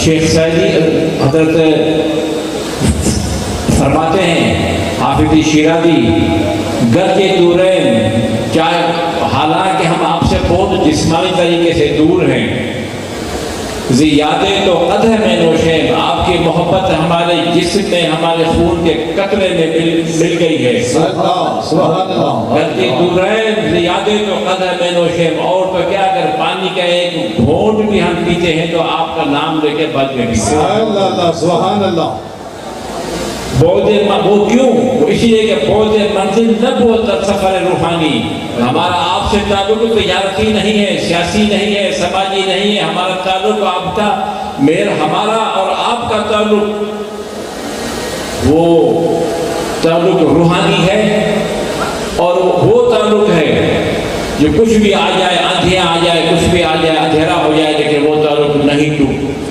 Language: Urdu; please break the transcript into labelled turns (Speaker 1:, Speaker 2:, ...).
Speaker 1: شیخ سعدی حضرت فرماتے ہیں، حافظ شیرازی، گرچہ دورین، چاہے حالانکہ ہم آپ سے بہت جسمانی طریقے سے دور ہیں، یادیں تو قدح میں نوشیں، آپ کی محبت ہمارے جسم میں، ہمارے خون کے قطرے میں مل گئی ہے۔
Speaker 2: سبحان اللہ۔
Speaker 1: گرچہ دورین، یادیں تو قدح میں نوشیں، اور تو کیا اگر پانی کا ایک گھونٹ بھی ہم پیتے ہیں تو آپ کا نام لے کے بچ میں پیتے ہیں۔
Speaker 2: سبحان اللہ۔
Speaker 1: وہ کیوں؟ اس لیے کہ فوج منزل نبوت سفر روحانی، ہمارا آپ سے تعلق تجارتی نہیں ہے، سیاسی نہیں ہے، سماجی نہیں ہے، ہمارا تعلق آپ کا، ہمارا اور آپ کا تعلق وہ تعلق روحانی ہے، اور وہ تعلق ہے جو کچھ بھی آ جائے، آندھیاں آ جائے، کچھ بھی آ جائے، اندھیرا ہو جائے، لیکن وہ تعلق نہیں ٹوٹ